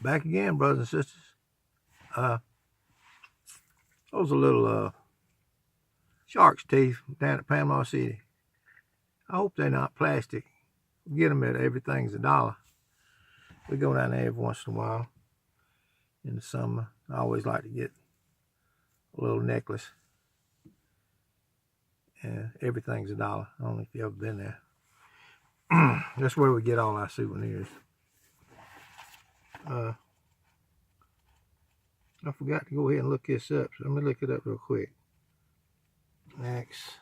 Back again, brothers and sisters. Those are little shark's teeth down at Panama City. I hope they're not plastic. We get them at Everything's $1. We go down there every once in a while in the summer. I always like to get a little necklace. And Everything's $1. I don't know if you've ever been there. That's where we get all our souvenirs. I forgot to go ahead and look this up, so let me look it up real quick. Acts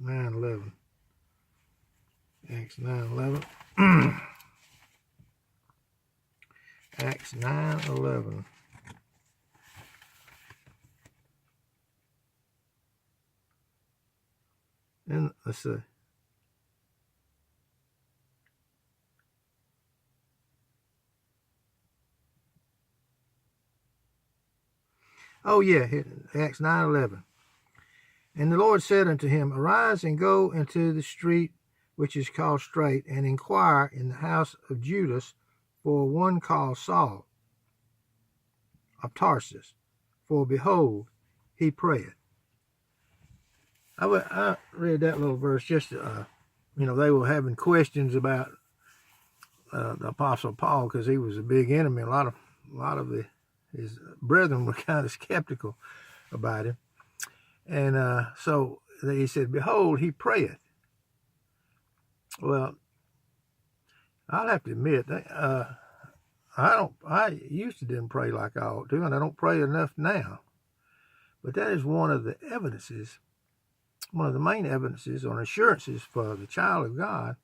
9:11. Acts 9:11. Acts 9:11. And let's see. Oh yeah, Acts 9:11. And the Lord said unto him, Arise and go into the street which is called Straight, and inquire in the house of Judas for one called Saul of Tarsus, for behold, he prayeth. I read that little verse just, they were having questions about the Apostle Paul because he was a big enemy. A lot of his brethren were kind of skeptical about him. And so he said, Behold, he prayeth. Well, I'll have to admit, I used to didn't pray like I ought to, and I don't pray enough now. But that is one of the evidences, one of the main evidences or assurances for the child of God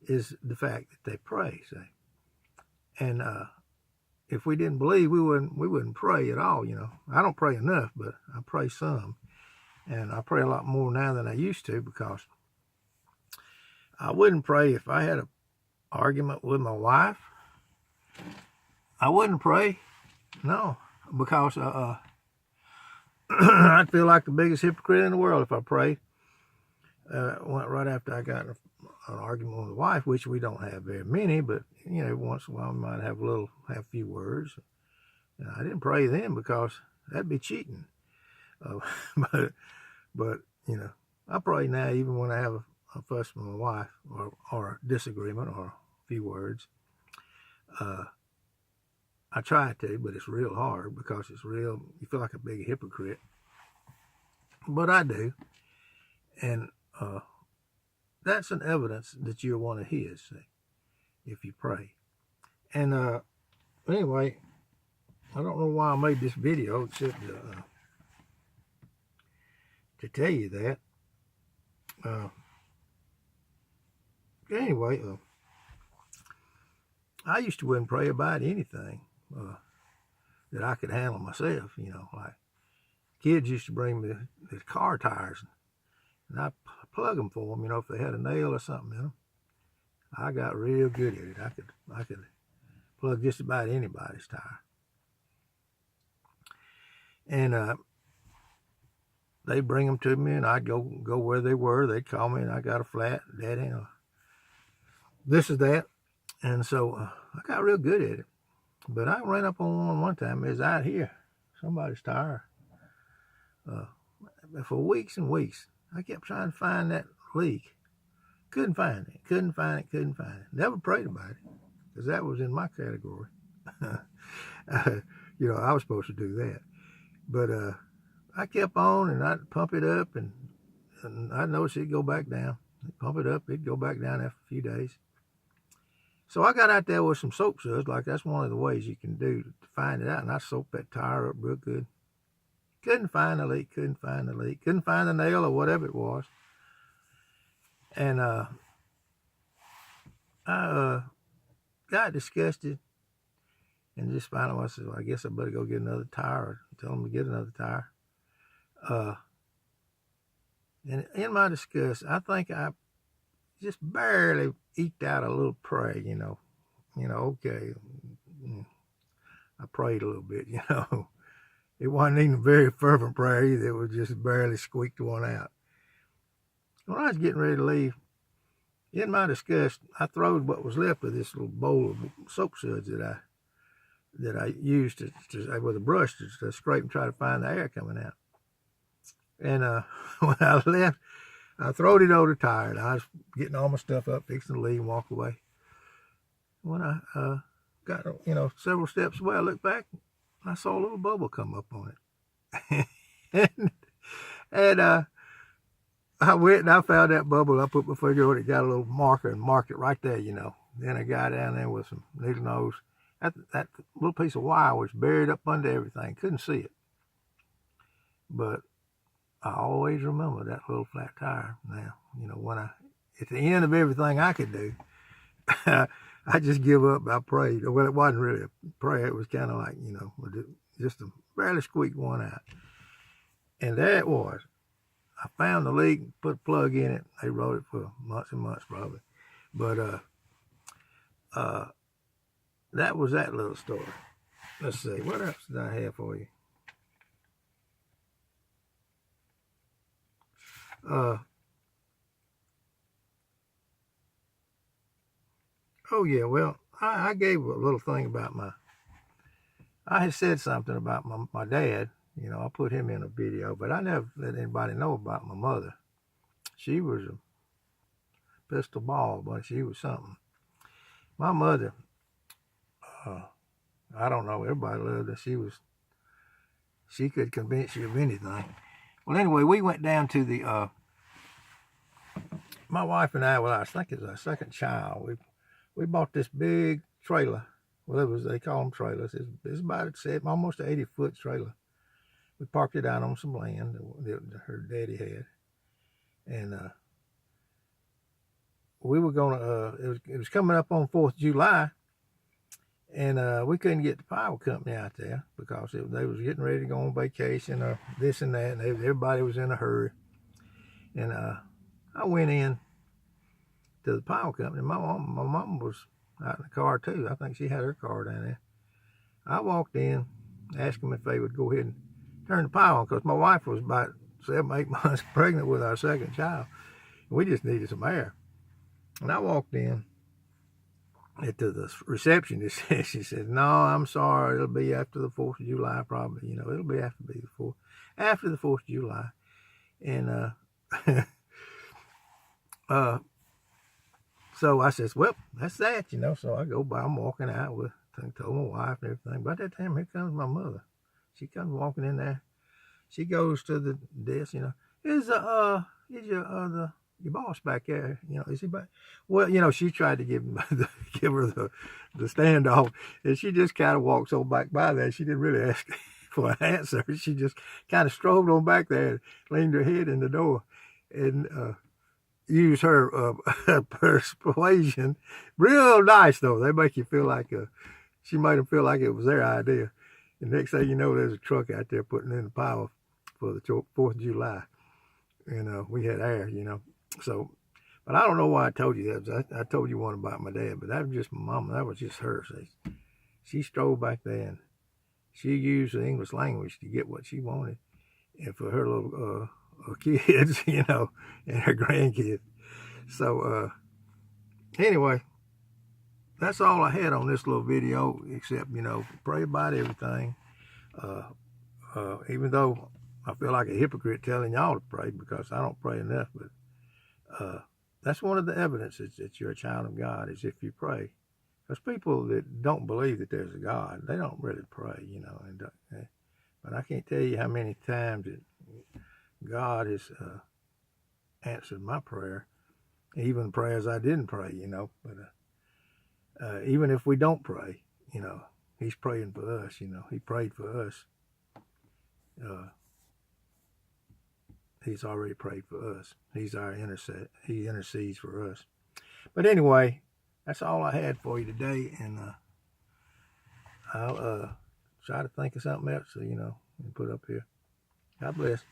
is the fact that they pray, see. And if we didn't believe, we wouldn't pray at all, I don't pray enough, but I pray some. And I pray a lot more now than I used to, because I wouldn't pray if I had an argument with my wife. I wouldn't pray, no, because I'd feel like the biggest hypocrite in the world if I prayed. Right after I got an argument with my wife, which we don't have very many, but once in a while we might have a few words. And I didn't pray then because that'd be cheating. But I pray now even when I have a fuss with my wife or a disagreement or a few words. I try to, but it's real hard because you feel like a big hypocrite. But I do. And that's an evidence that you're one of his, see, if you pray. And anyway, I don't know why I made this video except to tell you that. Anyway, I used to wouldn't pray about anything that I could handle myself, like kids used to bring me the car tires, and I plug them for them, if they had a nail or something in them. I got real good at it. I could plug just about anybody's tire. And they bring them to me, and I'd go where they were. They'd call me, and I got a flat, Daddy, this is that. And so I got real good at it. But I ran up on one time. It was out here, somebody's tire. For weeks and weeks, I kept trying to find that leak. Couldn't find it. Never prayed about it, because that was in my category. I was supposed to do that. But I kept on, and I'd pump it up, and I noticed it'd go back down. I'd pump it up, it'd go back down after a few days. So I got out there with some soap suds, like that's one of the ways you can do to find it out, and I soaped that tire up real good. Couldn't find the leak, couldn't find the nail or whatever it was. And I got disgusted, and just finally I said, well, I guess I better go get another tire, or tell them to get another tire. And in my disgust, I think I just barely eked out a little prayer, okay. I prayed a little bit, It wasn't even a very fervent prayer either. It was just barely squeaked one out. When I was getting ready to leave, In my disgust, I throwed what was left of this little bowl of soap suds that I used with a brush to scrape and try to find the air coming out. And when I left, I throwed it over the tire, and I was getting all my stuff up, fixing to leave and walk away. When I got several steps away, I looked back, and I saw a little bubble come up on it. and I went and I found that bubble. I put my finger on it, got a little marker and marked it right there, Then I got down there with some needle nose. That little piece of wire was buried up under everything. Couldn't see it. But I always remember that little flat tire now. When at the end of everything I could do, I just give up. I prayed. Well, it wasn't really a prayer. It was kind of like, just a barely squeaked one out. And there it was. I found the leak, put a plug in it. They wrote it for months and months probably. But that was that little story. Let's see. What else did I have for you? Oh yeah, well, I gave a little thing about I had said something about my dad. I put him in a video, but I never let anybody know about my mother. She was a pistol ball, but she was something. My mother, I don't know, everybody loved her. She could convince you of anything. Well, anyway, we went down to the, my wife and I think it was our second child. We bought this big trailer. Well, they call them trailers. It's about almost an 80-foot trailer. We parked it out on some land that her daddy had. And we were going to, it was coming up on 4th of July. And we couldn't get the power company out there because they was getting ready to go on vacation or this and that. And everybody was in a hurry. And I went in to the power company. My mom was out in the car too. I think she had her car down there. I walked in, asked them if they would go ahead and turn the power on because my wife was about 7, 8 months pregnant with our second child. We just needed some air. And I walked in to the receptionist. She said, "No, I'm sorry. It'll be after the 4th of July probably. It'll be after the 4th of July." And so I says, "Well, that's that, So I go by, I'm walking out with, told my wife and everything. By that time, here comes my mother. She comes walking in there. She goes to the desk, Is your boss back there? Is he back? Well, she tried to give her the standoff, and she just kind of walks on back by there. She didn't really ask for an answer. She just kind of strolled on back there and leaned her head in the door and used her persuasion. Real nice though. They make you feel like she made them feel like it was their idea. And next thing you know, there's a truck out there putting in the power for the 4th of July. We had air, So, but I don't know why I told you that. I told you one about my dad, but that was just my mama. That was just her. She strolled back there and she used the English language to get what she wanted. And for her little kids, and her grandkids. So, anyway, that's all I had on this little video, except, pray about everything. Even though I feel like a hypocrite telling y'all to pray because I don't pray enough, but that's one of the evidences that you're a child of God is if you pray. Because people that don't believe that there's a God, they don't really pray, but I can't tell you how many times that God has answered my prayer, even prayers I didn't pray, but even if we don't pray, he's praying for us, he prayed for us. He's already prayed for us. He's our intercessor. He intercedes for us. But anyway, that's all I had for you today, and I'll try to think of something else, and put up here. God bless.